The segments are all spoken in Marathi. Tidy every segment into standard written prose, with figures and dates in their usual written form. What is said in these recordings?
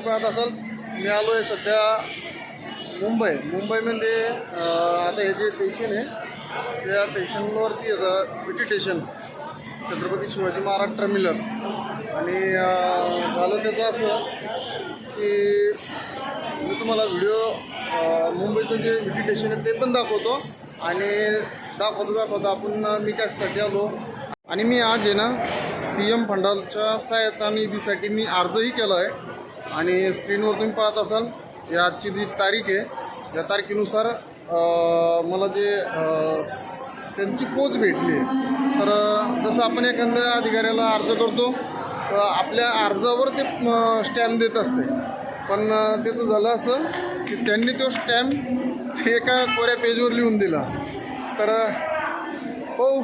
पाहत असाल मी आलो आहे सध्या मुंबईमध्ये आता हे जे स्टेशन आहे त्या स्टेशनवरती विटी स्टेशन छत्रपती शिवाजी महाराज टर्मिनस आणि झालं त्याचं असं की मी तुम्हाला व्हिडिओ मुंबईचं जे विटी स्टेशन आहे ते पण दाखवतो आणि दाखवतो आपण मी त्यासाठी आलो आणि मी आज आहे ना CM फंडाच्या सहायता निधीसाठी मी अर्जही केला आहे आणि स्क्रीनवर तुम्ही पाहत असाल या आजची जी तारीख आहे या तारखेनुसार मला जे त्यांची पोच भेटली आहे। तर जसं आपण एखाद्या अधिकाऱ्याला अर्ज करतो आपल्या अर्जावर ते स्टॅम्प देत असते, पण त्याचं झालं असं की त्यांनी तो स्टॅम्प एका कोऱ्या पेजवर लिहून दिला। तर हो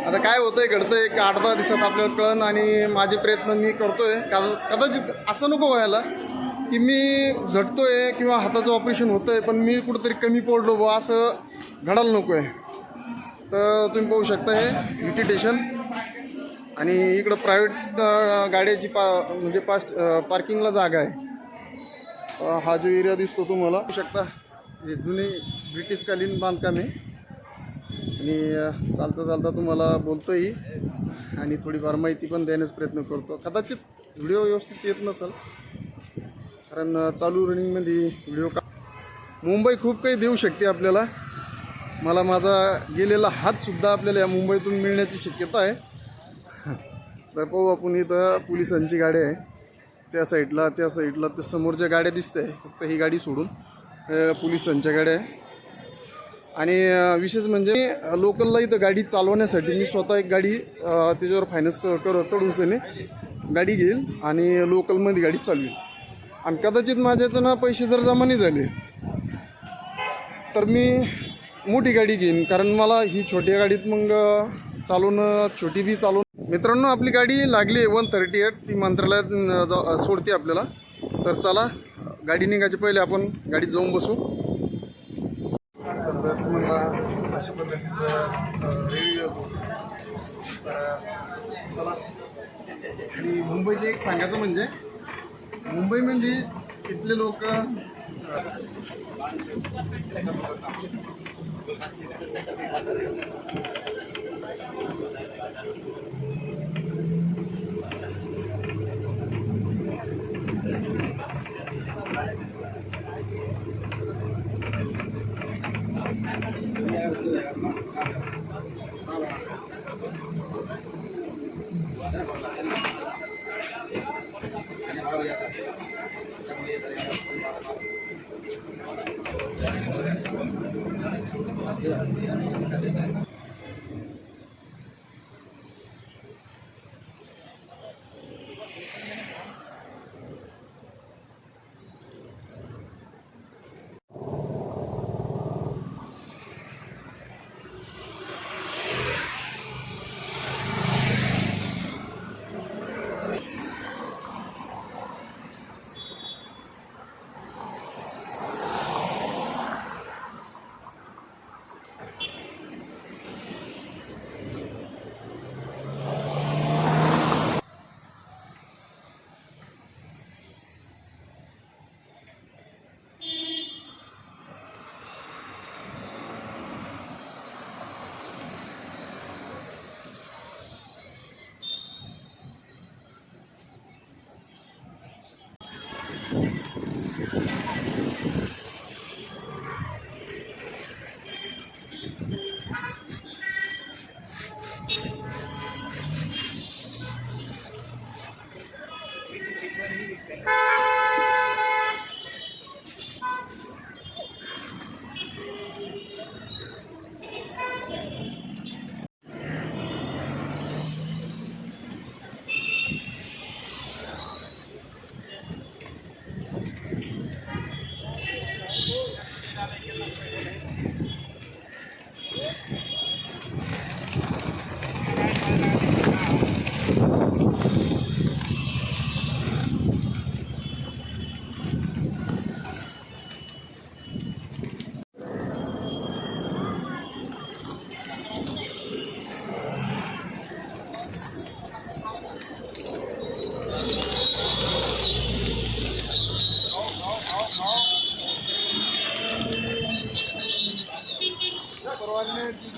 आता काय होतंय घडतंय एक 8-10 दिवसात आपल्याला कळण आणि माझे प्रयत्न मी करतोय। कदाचित असं नको व्हायला की मी झटतोय किंवा हाताचं ऑपरेशन होतंय पण मी कुठंतरी कमी पडलो बा असं घडायला नको आहे। तर तुम्ही पाहू शकता हे विटी स्टेशन आणि इकडं प्रायव्हेट गाड्याची म्हणजे पार्किंगला जागा आहे। हा जो एरिया दिसतो तुम्हाला पाहू शकता हे जुने ब्रिटिशकालीन बांधकाम आहे आणि चालता तुम्हाला बोलतोही आणि थोडीफार माहिती पण देण्याचा प्रयत्न करतो। कदाचित व्हिडिओ व्यवस्थित येत नसेल कारण चालू रनिंगमध्ये व्हिडिओ मुंबई खूप काही देऊ शकते आपल्याला। मला माझा गेलेला हातसुद्धा आपल्याला या मुंबईतून मिळण्याची शक्यता आहे। तर पाहू आपण इथं पोलिसांची गाडी आहे त्या साईडला त्या समोरच्या गाड्या दिसते फक्त ही गाडी सोडून पोलिसांच्या गाड्या आहे। आणि विशेष म्हणजे लोकलला इथं गाडी चालवण्यासाठी मी स्वतः एक गाडी त्याच्यावर फायनान्स चढून गाडी घेईल आणि लोकलमध्ये गाडी चालवेल आणि कदाचित माझ्याचं ना पैसे जर जमा नाही झाले तर मी मोठी गाडी घेईन कारण मला ही छोट्या गाडीत मग चालवणं छोटी बी चालवून। मित्रांनो आपली गाडी लागली आहे 138 ती मंत्रालयात सोडते आपल्याला। तर चला गाडी निघायच्या पहिले आपण गाडीत जाऊन बसू। बस मला अशा पद्धतीचं रेडिओ चला। आणि मुंबईत एक सांगायचं म्हणजे मुंबईमध्ये इथले लोक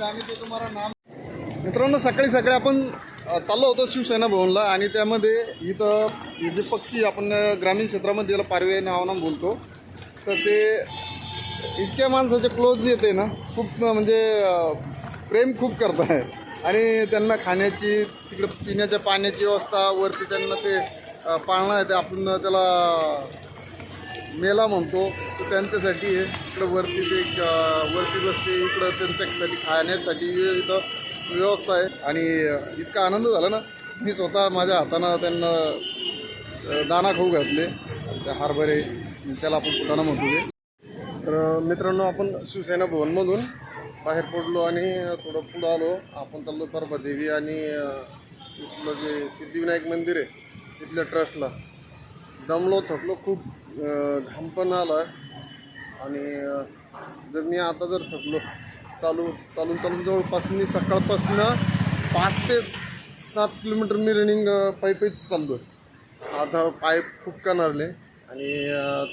जाने दो तुम्हारा नाम. मित्रांनो, सकाळी सकाळी आपण चाललो होतो शिवसेना भवनला आणि त्यामध्ये इथं हे जे पक्षी आपण ग्रामीण क्षेत्रामध्ये याला पारवे नावानं बोलतो, तर ते इतक्या माणसाच्या क्लोज येते ना, खूप म्हणजे प्रेम खूप करत आहे. आणि त्यांना खाण्याची, तिकडे पिण्याच्या पाण्याची व्यवस्था, वरती त्यांना ते पाळणं आहे, ते आपण त्याला मेला म्हणतो, तर त्यांच्यासाठी इकडं वरती ते वरती बसते, इकडं त्यांच्यासाठी खाण्यासाठी इथं व्यवस्था आहे. आणि इतका आनंद झाला ना, मी स्वतः माझ्या हातानं त्यांना दाणा खाऊ घातले, त्या हरभरे, त्याला आपण फुटाणा म्हणतो ते. तर मित्रांनो, आपण शिवसेना भवनमधून बाहेर पडलो आणि थोडं पुढं आलो. आपण चाललो परभादेवी आणि इथलं जे सिद्धिविनायक मंदिर आहे तिथल्या ट्रस्टला. दमलो, थकलो खूप, घाम पण आला. आणि जर मी आता जर थकलो, चालून जवळपास मी सकाळपासून 5 ते 7 किलोमीटर मी रनिंग पायीच चाललो. आता पाय खूप कणारले आणि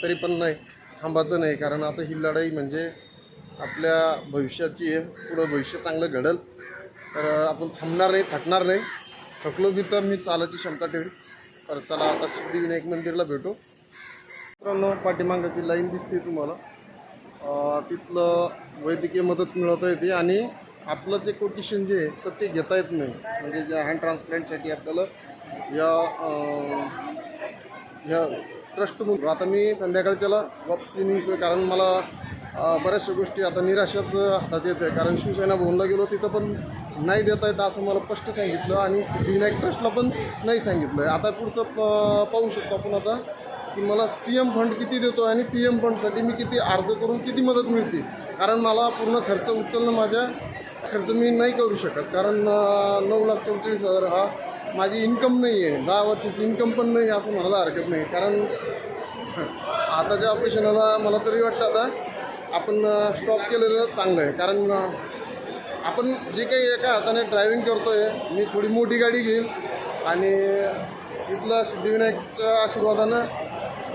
तरी पण नाही, थांबायचं नाही. कारण आता ही लढाई म्हणजे आपल्या भविष्याची आहे, पुढं भविष्य चांगलं घडेल. तर आपण थांबणार नाही, थकणार नाही. थकलो बी तर मी चालायची क्षमता ठेवी. तर चला आता सिद्धिविनायक मंदिरला भेटू. मित्रांनो, पाठीमागाची लाईन दिसते तुम्हाला, तिथलं वैद्यकीय मदत मिळवता येते आणि आपलं जे कोटेशन जे आहे तर ते घेता येत नाही. म्हणजे ज्या हँड ट्रान्सप्लांटसाठी आपल्याला या ट्रस्टमधून आता मी संध्याकाळच्याला वापसी निघतो. कारण मला बऱ्याचशा गोष्टी आता निराशाच हातात येते. कारण शिवसेना भवनला गेलो, तिथं पण नाही देता येतं असं मला स्पष्ट सांगितलं आणि सिद्धिविनायक ट्रस्टला पण नाही सांगितलं. आता पुढचं पाहू शकतो आपण आता की मला CM फंड किती देतो आणि PM फंडसाठी मी किती अर्ज करून किती मदत मिळते. कारण मला पूर्ण खर्च उचलणं, माझ्या खर्च मी नाही करू शकत. कारण 9,44,000 हा माझी इन्कम नाही आहे, 10 वर्षाची इन्कम पण नाही असं म्हणायला हरकत नाही. कारण आताच्या ऑपरेशनाला मला तरी वाटतं आता आपण स्टॉप केलेलं चांगलं आहे. कारण आपण जे काही एका हाताने ड्रायव्हिंग करतो आहे, मी थोडी मोठी गाडी घेईन आणि इथलं सिद्धिविनायकच्या आशीर्वादानं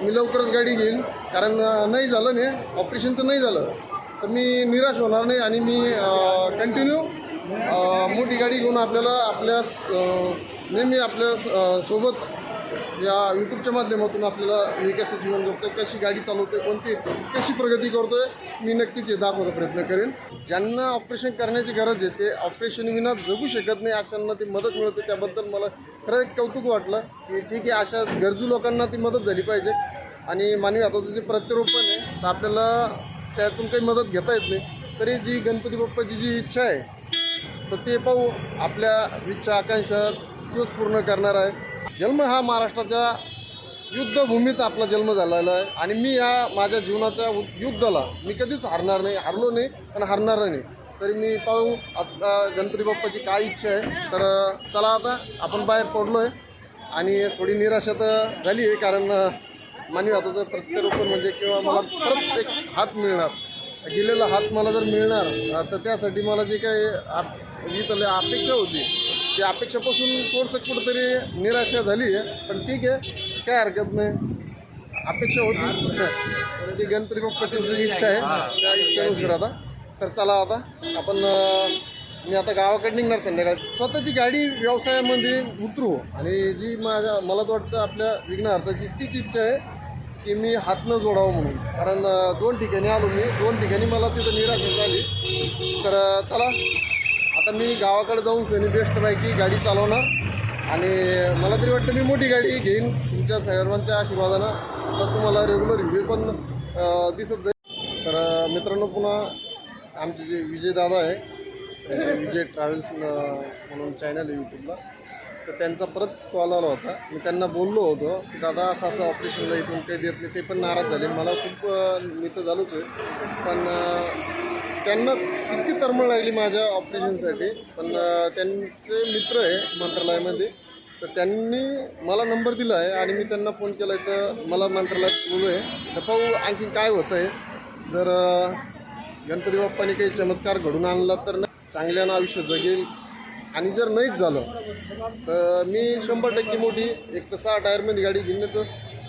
मी लवकरच गाडी घेईन. कारण नाही झालं नाही, ऑपरेशन तर नाही झालं तर मी निराश होणार नाही आणि मी कंटिन्यू मोठी गाडी घेऊन आपल्या नेहमी आपल्या सोबत या यूट्यूबच्या माध्यमातून आपल्याला मी कसं जीवन जगतो, कशी गाडी चालवतो, कोणती कशी प्रगती करतो आहे, मी नक्कीच हे दाखवायचा प्रयत्न करेन. ज्यांना ऑपरेशन करण्याची गरज आहे ते ऑपरेशन विना जगू शकत नाही, अशांना ती मदत मिळते. त्याबद्दल मला खरं एक कौतुक वाटलं की ठीक आहे, अशा गरजू लोकांना ती मदत झाली पाहिजे. आणि मानवी हाताचं जे प्रत्यारोपण आहे तर आपल्याला त्यातून काही मदत घेता येत नाही. तरी जी गणपती बाप्पाची जी इच्छा आहे तर ते पाहू, आपल्या इच्छा आकांक्षा तोच पूर्ण करणार आहे. जन्म हा महाराष्ट्राच्या युद्धभूमीत आपला जन्म झालेला आहे आणि मी या माझ्या जीवनाच्या युद्धाला मी कधीच हारणार नाही, हारलो नाही आणि हारणार नाही. तरी मी पाहू आता गणपती बाप्पाची काय इच्छा आहे. तर चला आता आपण बाहेर पडलो आहे आणि थोडी निराशा तर झाली आहे. कारण मानवी हाताचं प्रत्यारोपण म्हणजे किंवा मला परत एक हात मिळणार, गेलेला हात मला जर मिळणार तर त्यासाठी मला जे काही इथं अपेक्षा होती त्या अपेक्षापासून थोडंसं कुठंतरी निराशा झाली आहे. पण ठीक आहे, काय हरकत नाही, अपेक्षा होती ती गणपती बाप्पाची जी इच्छा आहे त्या इच्छेनुसार आता. तर चला आता आपण मी आता गावाकडे निघणार संध्याकाळी. स्वतःची गाडी व्यवसायामध्ये उतरू आणि जी मला तर वाटतं आपल्या विघ्नहर्त्याची तीच इच्छा आहे की मी हात न जोडावं म्हणून. कारण 2 ठिकाणी आलो मी, 2 ठिकाणी मला तिथं निराशा झाली. तर चला आता मी गावाकडे जाऊन सनी बेस्टपैकी गाडी चालवणार आणि मला तरी वाटतं मी मोठी गाडी घेईन तुमच्या सर्वांच्या आशीर्वादानं. आता तुम्हाला रेग्युलर रिव्ह्यू पण दिसत जाईल. तर मित्रांनो, पुन्हा आमचे जे विजय दादा आहे, त्यांचे विजय ट्रॅव्हल्स म्हणून चॅनल आहे यूट्यूबला, तर त्यांचा परत कॉल आला होता. मी त्यांना बोललो होतो की दादा असं ऑपरेशनला इथून काही देत नाही. ते पण नाराज झाले. मला खूप मी तर झालोच आहे, पण त्यांना किती तळमळ लागली माझ्या ऑपरेशनसाठी. पण त्यांचे मित्र आहे मंत्रालयामध्ये, तर त्यांनी मला नंबर दिला आहे आणि मी त्यांना फोन केला आहे. तर मला मंत्रालयात बोलू आहे, तर पाहू आणखी काय होतं आहे. जर गणपती बाप्पाने काही चमत्कार घडून आणला तर चांगल्यानं आयुष्य जगेल आणि जर नाहीच झालं तर मी 100% मोठी एक तर 6 टायरमध्ये गाडी घेईन, नाही तर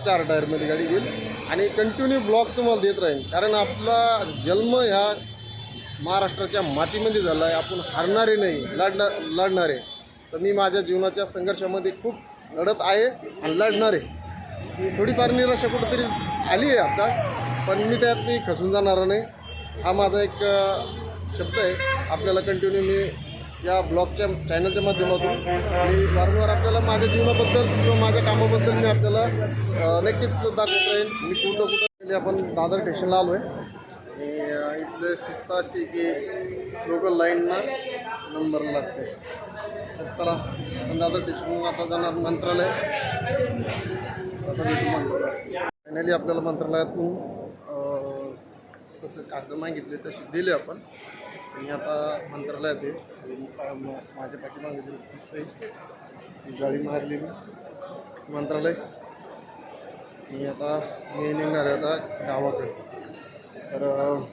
4 टायरमध्ये गाडी घेईल आणि कंटिन्यू ब्लॉग तुम्हाला देत राहीन. कारण आपला जन्म ह्या महाराष्ट्राच्या मातीमध्ये झाला आहे. आपण हारणारे नाही, लढणारे. तर मी माझ्या जीवनाच्या संघर्षामध्ये खूप लढत आहे आणि लढणार आहे. थोडीफार निराशा कुठंतरी आली आहे आता, पण मी त्यातही खचून जाणार नाही. हा माझा एक शब्द आहे आपल्याला कंटिन्यू मी या ब्लॉगच्या चॅनलच्या माध्यमातून आणि वारंवार आपल्याला माझ्या जीवनाबद्दल किंवा माझ्या कामाबद्दल मी आपल्याला नक्कीच दाखवत राहील. मी कुठं आपण दादर स्टेशनला आलो आहे. इथलं शिस्त अशी की लोकल लाईनना नंबर लागते. तर चला आपण दादर स्टेशन आता जाणार मंत्रालय. फायनली आपल्याला मंत्रालयातून तसं कागद मागितले तसे दिले आपण. आणि आता मंत्रालयात आहे. माझ्या पाठीमागे दिसतंय गाडी मारली मी मंत्रालय. आणि आता मी निघणार आहे आता गावाकडे. तर